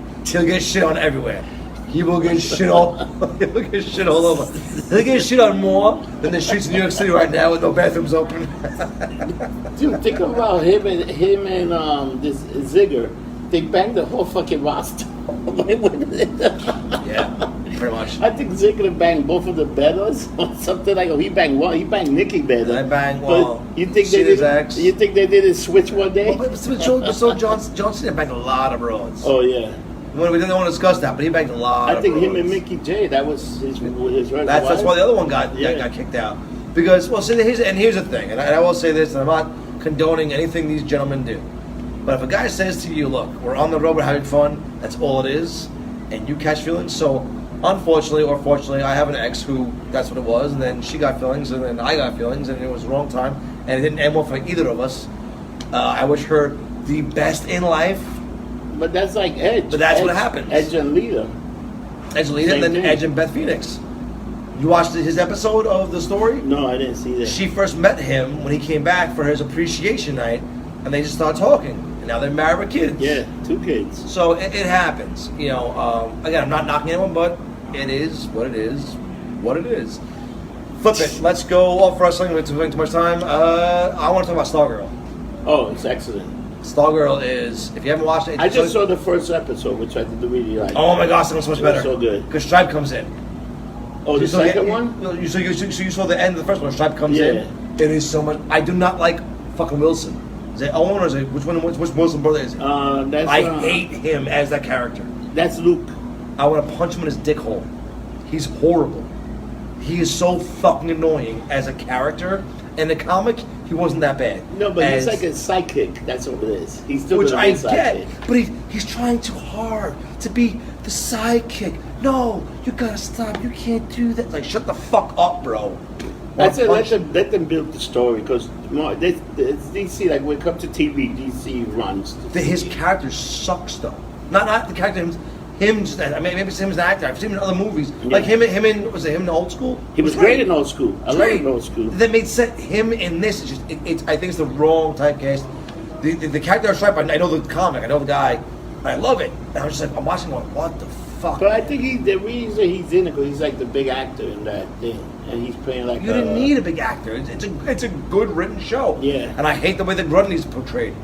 get shit on everywhere. He will get shit all. He'll get shit all over. He'll get shit on more than the streets of New York City right now with no bathrooms open. Dude, think about him and this Ziggler. They banged the whole fucking roster. Yeah, pretty much. I think Ziggler banged both of the Bellas or something like. He banged one. He banged Nikki Bella. I banged one. You think they did? You think they did a switch one day? Well, so John Cena banged a lot of broads. Oh yeah. We didn't want to discuss that, but he banged a lot. I think him and Mickey J. That was his right. That's why the other one got kicked out. Because here's the thing, and I will say this, and I'm not condoning anything these gentlemen do. But if a guy says to you, "Look, we're on the road, we're having fun," that's all it is, and you catch feelings. So unfortunately or fortunately, I have an ex who that's what it was, and then she got feelings, and then I got feelings, and it was the wrong time, and it didn't end well for either of us. I wish her the best in life. But that's like Edge. But that's what happens. Edge and Lita. Edge and Lita, and then thing. Edge and Beth Phoenix. You watched his episode of the story? No, I didn't see that. She first met him when he came back for his appreciation night, and they just started talking. And now they're married with kids. Yeah, 2 kids. So it happens. You know, again, I'm not knocking anyone, but it is what it is. What it is. Flip it. Let's go off wrestling. We're spending too much time. I want to talk about Stargirl. Oh, it's excellent. Stargirl is, if you haven't watched it, I just saw the first episode, which I did really like. Oh my gosh, that was so much better. So good. Because Stripe comes in. Oh, the second one? You saw the end of the first one. Stripe comes in. It is so much. I do not like fucking Wilson. Is it Owen or is it which Wilson brother is it? I hate him as that character. That's Luke. I want to punch him in his dick hole. He's horrible. He is so fucking annoying as a character. In the comic, he wasn't that bad. No, but he's like a sidekick. That's what it is. He's still which I sidekick. get, but he's trying too hard to be the sidekick. No, you gotta stop. You can't do that. Like, shut the fuck up, bro. That's it. Let them build the story because DC, like when it comes to TV, DC runs. His character sucks though. Not the character. Him just. I mean, maybe it's him as an actor. I've seen him in other movies. Yeah. Like him in was it him in Old School? He was great in Old School. I love him in Old School. That made sense. Him in this is just. I think it's the wrong typecast. The character of Stripe. I know the comic. I know the guy. And I love it. And I'm just like I'm watching going, what the fuck? But I think the reason he's in it because he's like the big actor in that thing, and he's playing like. You didn't need a big actor. It's a good written show. Yeah. And I hate the way that Grundy's portrayed.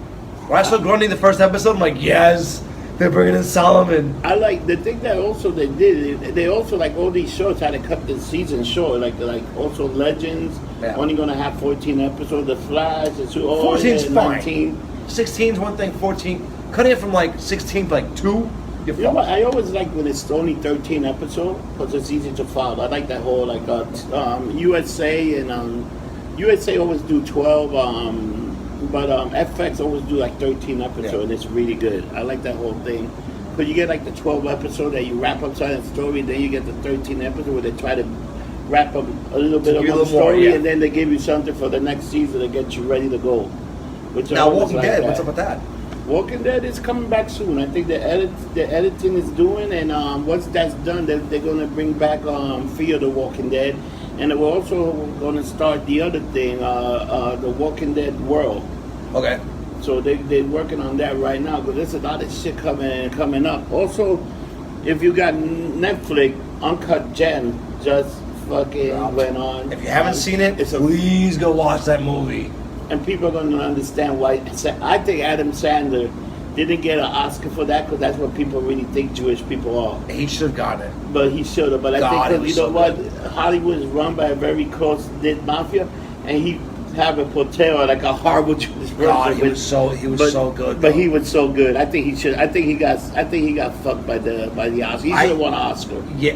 When I saw Grundy in the first episode, I'm like, yes. They're bringing in Solomon. I like the thing that also they did. They also like all these shows had to cut the season short. Like also Legends only gonna have 14 episodes. The Flash is 14's fine. 19. 16's one thing. 14 cutting it from like 16 to like 2. You know what? I always like when it's only 13 episodes because it's easy to follow. I like that whole like USA and USA always do 12. But FX always do like 13 episodes, and it's really good. I like that whole thing. Because you get like the 12 episode that you wrap up the story, then you get the 13 episode where they try to wrap up a little bit of the story, and then they give you something for the next season to get you ready to go. Now, Walking Dead, what's up with that? Walking Dead is coming back soon. I think the editing is doing, and once that's done, they're going to bring back Fear the Walking Dead. And we're also going to start the other thing, the Walking Dead World. Okay. So they're working on that right now because there's a lot of shit coming up. Also, if you got Netflix, Uncut Gem just fucking went on. If you haven't seen it, please go watch that movie. And people are going to understand why. I think Adam Sandler didn't get an Oscar for that because that's what people really think Jewish people are. He should have gotten it. But he should have. But I think you know what? Hollywood is run by a very close-knit mafia, and he have a portrayal like a horrible Jewish person. God, he was so good. But he was so good. I think he should. I think he got fucked by the Oscar. He should have won an Oscar. Yeah,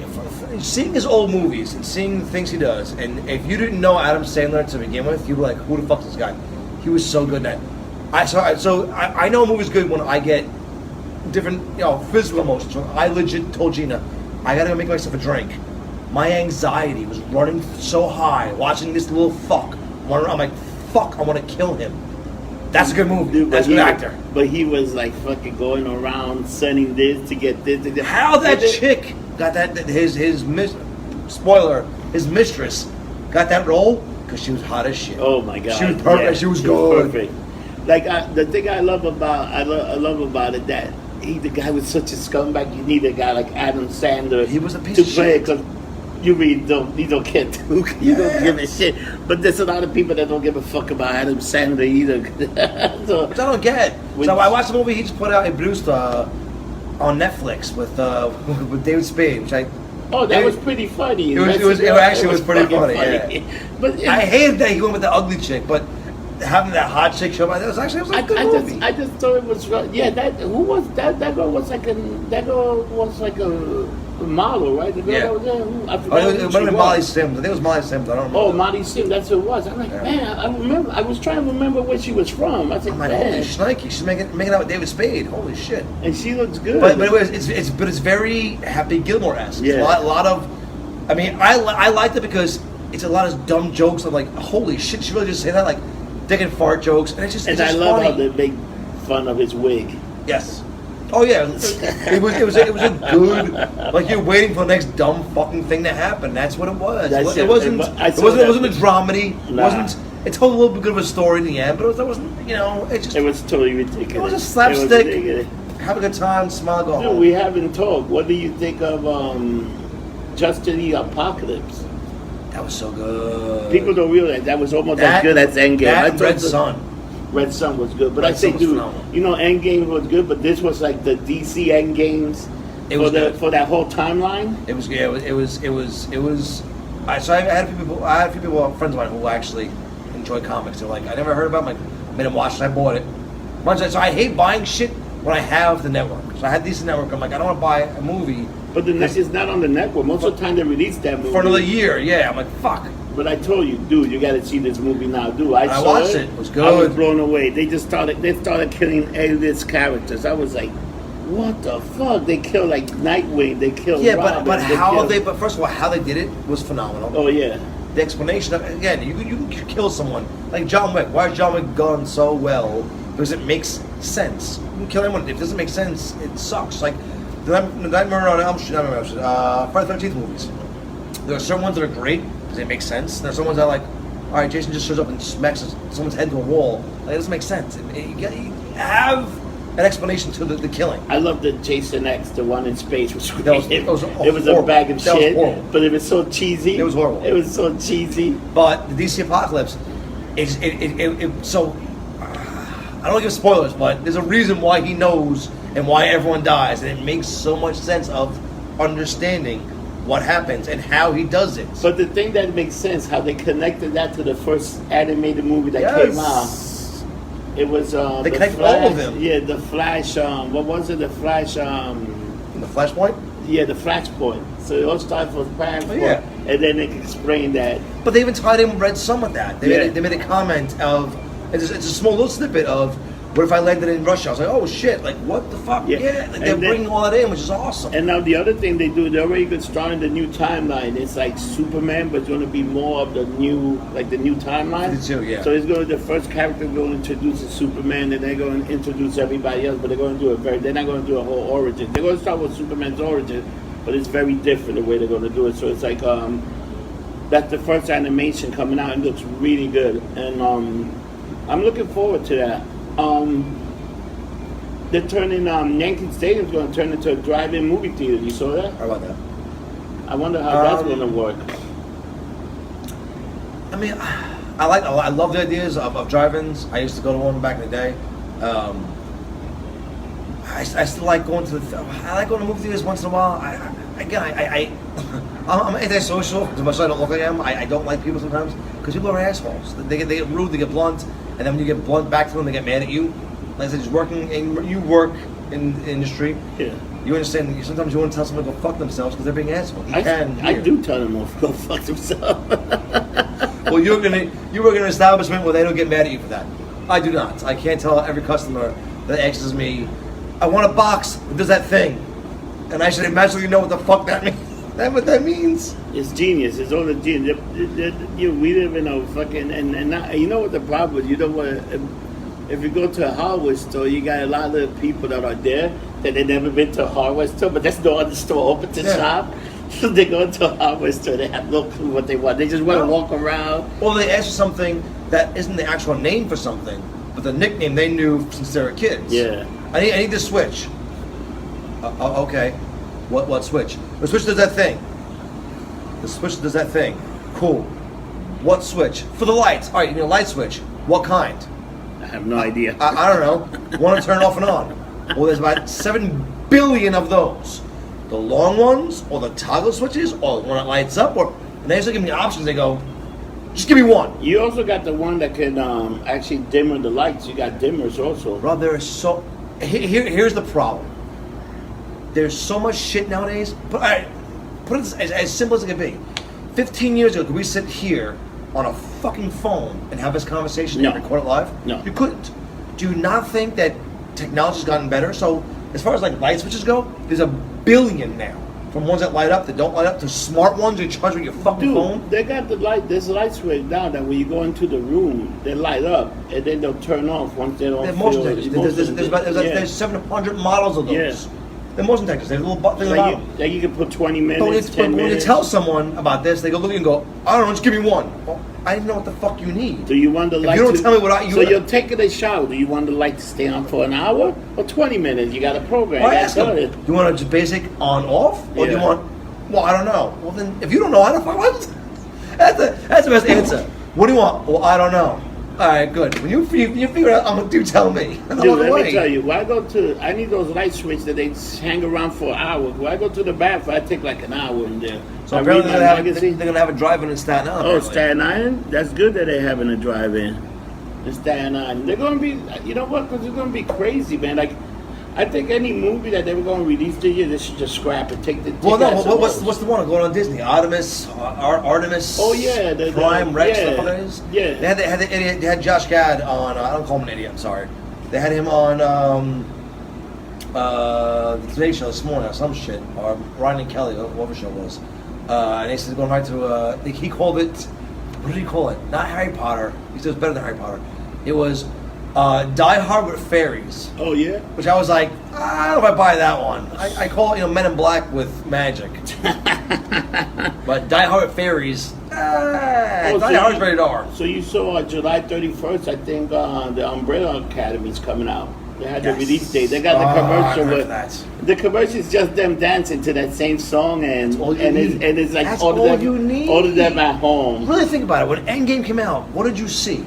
seeing his old movies and seeing the things he does, and if you didn't know Adam Sandler to begin with, you were like, who the fuck is this guy? He was so good at that. I know a movie's good when I get different, physical emotions. So I legit told Gina, I gotta go make myself a drink. My anxiety was running so high watching this little fuck. I'm like, fuck, I want to kill him. That's a good movie. Dude, that's a good actor. But he was like fucking going around sending this to get this. How that chick got that? His mistress got that role because she was hot as shit. Oh my god, she was perfect. Yeah, she was good. Perfect. Like the thing I love about it that the guy was such a scumbag. You need a guy like Adam Sandler. He was a piece to of play shit. You really don't care to. You don't give a shit. But there's a lot of people that don't give a fuck about Adam Sandler either. So, which I don't get. So I watched the movie he just put out. He produced on Netflix with David Spade, which I. Oh, that was pretty funny. It actually was pretty funny. Yeah. But I hated that he went with the ugly chick, but having that hot chick show up. It was a good movie. I just thought it was who was that girl was like a model, right? The girl that was there. I forgot it might have been Molly Sims. I think it was Molly Sims. I don't remember. Oh, Molly Sims, that's who it was. I'm like, man, I remember. I was trying to remember where she was from. I was like, holy shnikey, she's making out with David Spade. Holy shit! And she looks good. But it's very Happy Gilmore-esque. Yeah. A lot of. I mean, I liked it because it's a lot of dumb jokes. I'm like, holy shit, she really just say that, like dick and fart jokes, and it's just. And it's just I love funny. how they make fun of his wig. Yes. Oh yeah, it was a good, like you're waiting for the next dumb fucking thing to happen. That's what it was. It wasn't a dramedy. Nah. It told a little bit of a story in the end, but it wasn't. It was totally ridiculous. It was a slapstick. Have a good time, smile, go home. We haven't talked. What do you think of Just to the Apocalypse? That was so good. People don't realize that was almost as good as Endgame. That Red Sun. Red Sun was good, but Red I say, Sun was dude, phenomenal. Endgame was good, but this was like the DC Endgames for that whole timeline. It was. So I had a few people, friends of mine, who actually enjoy comics. They're like, I never heard about it. Made them watch it. I bought it. So I hate buying shit when I have the network. So I had this network. I'm like, I don't want to buy a movie. But it's not on the network. Most of the time they release that movie for another year. Yeah, I'm like, fuck. But I told you, dude, you got to see this movie now, dude. I watched it. It was good. I was blown away. They started killing A-list characters. I was like, what the fuck? They killed like Nightwing. They killed Robin. But first of all, how they did it was phenomenal. Oh yeah. The explanation of, again, you can kill someone like John Wick. Why is John Wick done so well? Because it makes sense. You can kill anyone. If it doesn't make sense, it sucks. Like the Nightmare on Elm Street, Friday the 13th movies. There are certain ones that are great because they make sense. There's some ones that are like, all right, Jason just shows up and smacks someone's head to a wall. Like, it doesn't make sense. You have an explanation to the killing. I love the Jason X, the one in space. It was horrible. A bag of That shit, was horrible. but it was so cheesy. It was horrible. It was so cheesy. But the DC Apocalypse, so I don't want to give spoilers, but there's a reason why he knows and why everyone dies, and it makes so much sense of understanding what happens and how he does it. But the thing that makes sense, how they connected that to the first animated movie that came out. It was they connect all of them. Yeah, the Flash. What was it? The Flash. The Flashpoint. Yeah, the Flashpoint. So it all started from Flashpoint, and then they explain that. But they even tied in Red Sun with that. They made a comment of it's a small little snippet of what if I landed in Russia? I was like, oh shit, like what the fuck? Yeah, like they're bringing all that in, which is awesome. And now the other thing they do, they're already starting the new timeline. It's like Superman, but it's going to be more of the new timeline. Me too, yeah. So it's going to the first character going to introduce is Superman, and they're going to introduce everybody else, but they're going to do they're not going to do a whole origin. They're going to start with Superman's origin, but it's very different the way they're going to do it. So it's like that's the first animation coming out and looks really good, and I'm looking forward to that. They're turning Yankee Stadium's going to turn into a drive-in movie theater. You saw that? How about that? I wonder how that's going to work. I mean, I love the ideas of drive-ins. I used to go to one back in the day. I still like going to movie theaters once in a while. I'm antisocial as much as I don't look like I am. I don't like people sometimes because people are assholes. They get rude, they get blunt, and then when you get blunt back to them, they get mad at you. Like I said, you work in the industry. Yeah. You understand that sometimes you want to tell someone to go fuck themselves because they're being assholes. I do tell them to go fuck themselves. Well, you work in an establishment where they don't get mad at you for that. I do not. I can't tell every customer that asks me, I want a box that does that thing. And I should magically know what the fuck that means. That's what that means. It's genius. It's all the genius. We live in a fucking... And you know what the problem is? You don't want to... If you go to a hardware store, you got a lot of people that are there that they've never been to a hardware store, but there's no other store open to shop. So they go to a hardware store, they have no clue what they want. They just want to walk around. Or they ask for something that isn't the actual name for something, but the nickname they knew since they were kids. Yeah. I need the switch. Okay. What switch? The switch does that thing. The switch does that thing. Cool. What switch? For the lights. All right, you need a light switch. What kind? I have no idea. I don't know. Want to turn it off and on. Well, there's about 7 billion of those. The long ones, or the toggle switches, or the one that lights up, and they just give me options. They go, Just give me one. You also got the one that can actually dimmer the lights. You got dimmers also. Bro, there is so... Here's the problem. There's so much shit nowadays. But put it as simple as it can be. 15 years ago, could we sit here on a fucking phone and have this conversation and record it live? No. You couldn't. Do you not think that technology's gotten better? So, as far as like light switches go, there's a billion now. From ones that light up, that don't light up, to smart ones you charge with your fucking phone. They got the light. There's a light switch now that when you go into the room, they light up and then they'll turn off once they don't feel There's 700 models of those. Yeah. They're motion detectors. They're a little thing about. Like you can put 20 minutes, But 10 when you minutes. tell someone about this, they go look and go, I don't know, just give me one. Well, I didn't know what the fuck you need. Do you want the light? If you don't tell me what So you're taking a shower. Do you want the light to stay on for an hour or 20 minutes? You got a program. Well, I ask them, you want a just basic on-off? Or do you want, well, I don't know. Well, then, if you don't know, I don't know. That's the best answer. What do you want? Well, I don't know. All right, good. When you figure it out, I'm gonna tell me. Dude, let me tell you. When I need those light switches that they hang around for hours. When I go to the bathroom, I take like an hour in there. So apparently they're gonna have a drive-in in Staten Island. Oh, Staten Island? That's good that they're having a drive-in in Staten Island. They're gonna be, you know what? Because it's gonna be crazy, man. Like, I think any movie that they were gonna release this year, they should just scrap it. Take the. Well, no. What's the one going on Disney? Artemis. Oh yeah, Prime Rex. Yeah, What that is? yeah. They had Josh Gad on. I don't call him an idiot. I'm sorry. They had him on the Today Show this morning or some shit, or Ryan and Kelly, whatever the show was. And he said going right to. He called it. What did he call it? Not Harry Potter. He said it was better than Harry Potter. It was Die Hard with Fairies. Oh yeah. Which I was like, I don't know if I buy that one. I call it, Men in Black with magic. But Die Hard with Fairies. Die Hard's rated R. So you saw July 31st, I think the Umbrella Academy's coming out. They had the release date. They got the commercial with that. The commercial is just them dancing to that same song, and it's like That's all of them at home. Really think about it. When Endgame came out, what did you see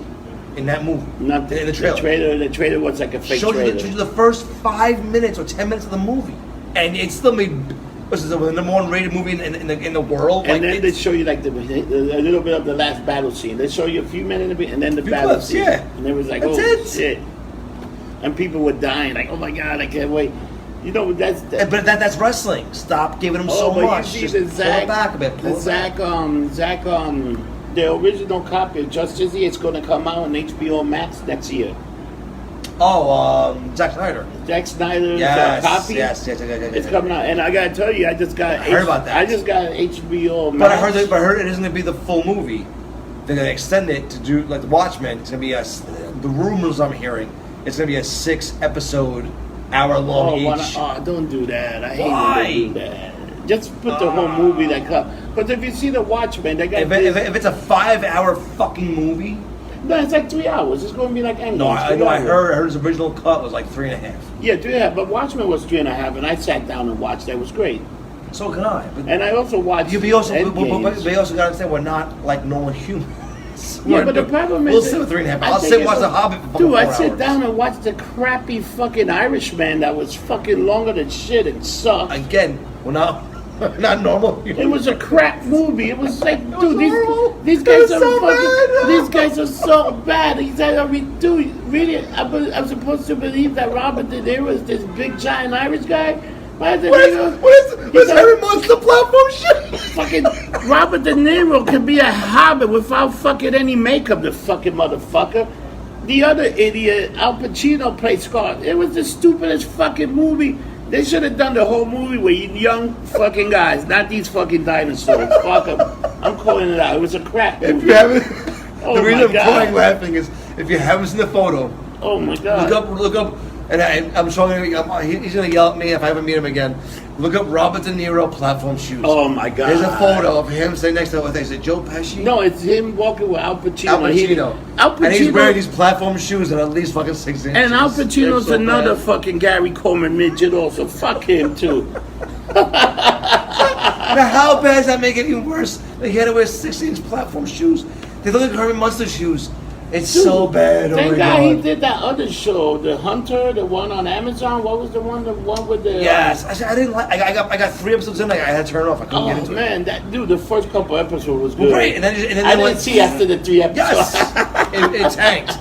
in that movie? Nothing. In the trailer. The trailer was like a fake Showed trailer. you the first 5 minutes or 10 minutes of the movie, and it still made. Was it the number one rated movie in the world? And then they show you like a little bit of the last battle scene. They show you a few minutes of it, and then the battle clips, scene. yeah. And it was like, That's oh it. shit! And people were dying, like, oh my god, I can't wait. You know, But that's wrestling. Stop giving them so but much. You Just see pull it back a bit. The original copy of Justice League is going to come out on HBO Max next year. Zack Snyder. Zack Snyder's copy. Yes. It's coming out, and I gotta tell you, I just got. I heard about that. I just got HBO Max. But I heard it isn't going to be the full movie. They're going to extend it to do like the Watchmen. It's going to be the rumors I'm hearing. It's going to be a 6-episode, hour-long each. Don't do that. I hate Why? when they do that. Just put the whole movie that comes. Because if you see the Watchmen, they got. If it's a 5-hour fucking movie. No, it's like 3 hours. It's going to be like Endgame. No, I heard his original cut was like 3.5. Yeah, 3.5. But Watchmen was 3.5, and I sat down and watched. That was great. So can I. But and I also watched. They also Endgames. got to understand we're not like normal humans. Yeah, but the problem is, we'll sit with 3.5. I'll sit and watch The Hobbit for 4 Dude, hours. I sit down and watch the crappy fucking Irishman that was fucking longer than shit and sucked. Again, we're not normal humans. It was a crap movie. It was like, dude, these guys are so fucking. bad. These guys are so bad. He said, dude, really? I'm supposed to believe that Robert De Niro is this big giant Irish guy? What is Harry Monster platform shit? Fucking Robert De Niro can be a hobbit without fucking any makeup, the fucking motherfucker. The other idiot, Al Pacino, played Scott. It was the stupidest fucking movie. They should have done the whole movie with young fucking guys, not these fucking dinosaurs. Fuck them. I'm calling it out. It was a crap movie. If you haven't, Oh the reason my I'm God. crying laughing is if you haven't seen the photo, Oh my god. look up, and I'm showing him. He's gonna yell at me if I ever meet him again. Look up Robert De Niro platform shoes. Oh my god. There's a photo of him sitting next to what they say, Joe Pesci. No, it's him walking with Al Pacino. Al Pacino. Al Pacino. And he's wearing these platform shoes that are at least fucking 6 inches. And Al Pacino's They're so another bad. fucking Gary Coleman midget also. Fuck him too. Now, how bad does that make it even worse? That he had to wear 6-inch platform shoes. They look like Herman Munster shoes. It's so bad. Oh Thank my God God. he did that other show, The Hunter, the one on Amazon. What was the one with the? Yes, I didn't like. I got 3 episodes in. I had to turn it off. I couldn't get Oh into it. man, that dude, the first couple episodes was good. Well, great, and then I they didn't see after the 3 episodes. Yes, it tanked.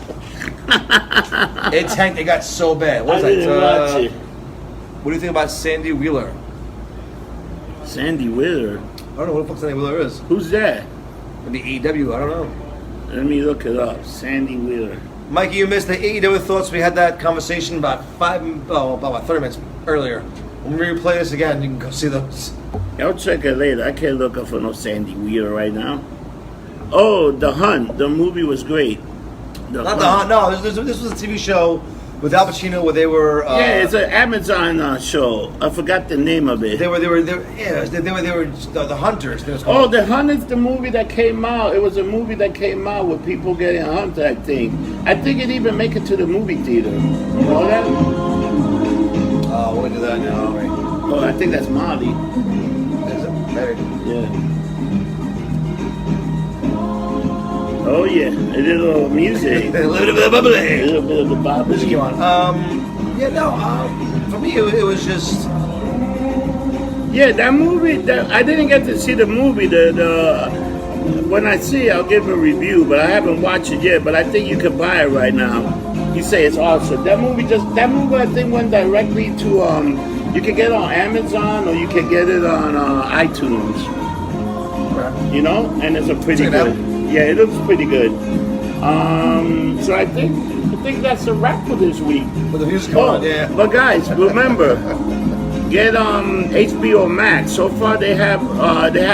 It tanked. It got so bad. What I is didn't that? watch it. What do you think about Sandy Wheeler? Sandy Wheeler. I don't know what the fuck Sandy Wheeler is. Who's that? Maybe AEW. I don't know. Let me look it up. Sandy Wheeler. Mikey, you missed the AEW thoughts. We had that conversation about 30 minutes earlier. When we replay this again, you can go see those. I'll check it later. I can't look up for no Sandy Wheeler right now. Oh, The Hunt. The movie was great. Not The Hunt. No, this was a TV show with Al Pacino where they were. Yeah, it's an Amazon show. I forgot the name of it. They were the hunters. They was Oh, called. The Hunt is the movie that came out. It was a movie that came out with people getting hunted, I think. I think it even make it to the movie theater. You know that? Oh, we'll do that now. Right. Oh, I think that's Molly. Is it? Maybe. Yeah. Oh, yeah. A little music. A little bit of bubbly. A little bit of the Bible. Music came on. For me, it was just. Yeah, that movie. I didn't get to see the movie. When I see it, I'll give a review, but I haven't watched it yet. But I think you can buy it right now. You say it's awesome. That movie I think went directly to you can get it on Amazon or you can get it on iTunes. You know, and it's a pretty Check it good. Yeah, it looks pretty good. So I think that's a wrap for this week. With the music on, yeah. But guys, remember, get HBO Max. So far they have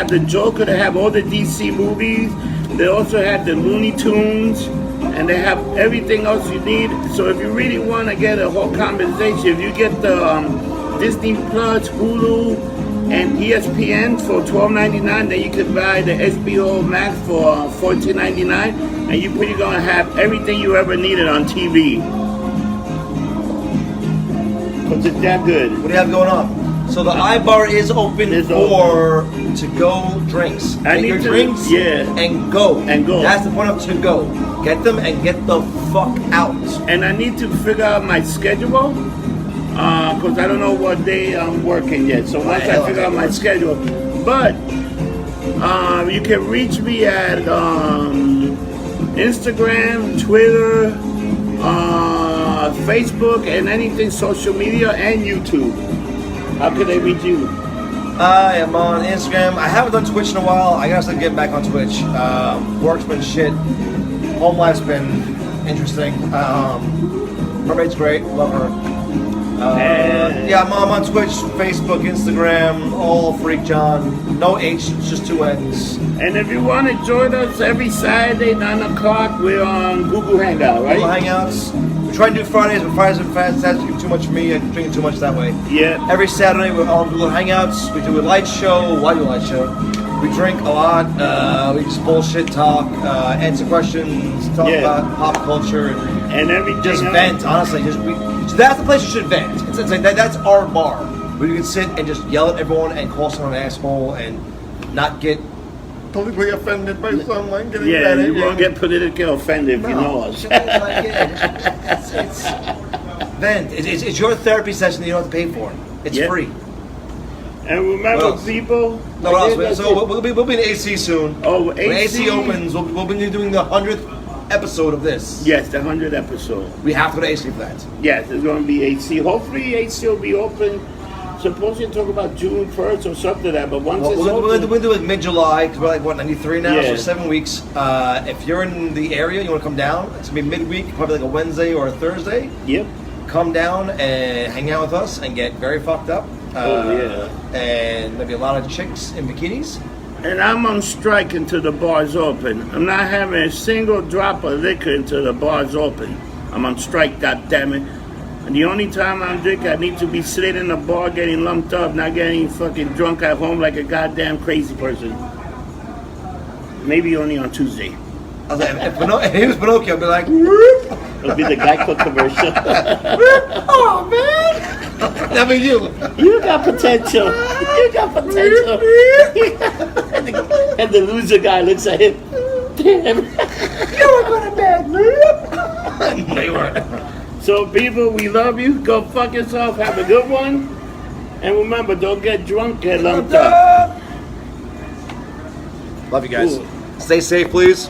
the Joker, they have all the DC movies, they also have the Looney Tunes, and they have everything else you need. So if you really want to get a whole conversation, if you get the Disney Plus, Hulu, and ESPN for $12.99, then you can buy the HBO Max for $14.99, and you're pretty gonna have everything you ever needed on TV. Cause it's that good. What do you have going on? So the iBar is open for to-go drinks. I Get need your to- drinks yeah. and go. And go. That's the point of to-go. Get them and get the fuck out. And I need to figure out my schedule, because I don't know what day I'm working yet. So once I figure out my schedule, but you can reach me at Instagram, Twitter, Facebook, and anything social media, and YouTube. How can they reach you? I am on Instagram. I haven't done Twitch in a while. I gotta start getting back on Twitch. Work's been shit. Home life's been interesting. Mermaid's great. Love her. I'm on Twitch, Facebook, Instagram, all Freak John. No H, it's just 2 N's. And if you want to join us every Saturday, 9 o'clock, we're on Google Hangout, right? Google Hangouts. We try to do Fridays, but Fridays and Saturdays too much for me. I'm drinking too much that way. Yeah. Every Saturday we're on Google Hangouts. We do a light show. Why do a light show? We drink a lot. We just bullshit talk, answer questions, talk about pop culture, and everything. Just vent, honestly. So that's the place you should vent. It's like that's our bar where you can sit and just yell at everyone and call someone an asshole and not get politically offended by someone. Yeah, you won't get politically offended if you know us. It's vent. It's your therapy session that you don't have to pay for. It's free. And remember, people. No, what else? So we'll be in AC soon. Oh, when AC opens, we'll be doing the 100th episode of this. Yes, the 100th episode. We have to go to AC for that. Yes, it's going to be AC. Hopefully, AC will be open. Supposed to talk about June 1st or something like that, but once it's open, we'll do it mid-July because we're like 93 now, Yeah. so 7 weeks. If you're in the area, you want to come down. It's gonna be midweek, probably like a Wednesday or a Thursday. Yep. Come down and hang out with us and get very fucked up. And maybe a lot of chicks in bikinis. And I'm on strike until the bar's open. I'm not having a single drop of liquor until the bar's open. I'm on strike, goddammit. And the only time I'm drinking, I need to be sitting in the bar getting lumped up, not getting fucking drunk at home like a goddamn crazy person. Maybe only on Tuesday. I was like, if he was Pinocchio, I'd be like, it'll be the Geico commercial. Oh man, that'd be you. You got potential. You got potential. And the loser guy looks at him. Damn. You were gonna bad. They were. So people, we love you. Go fuck yourself. Have a good one. And remember, don't get drunk, get lumped up. Love you guys. Ooh. Stay safe, please.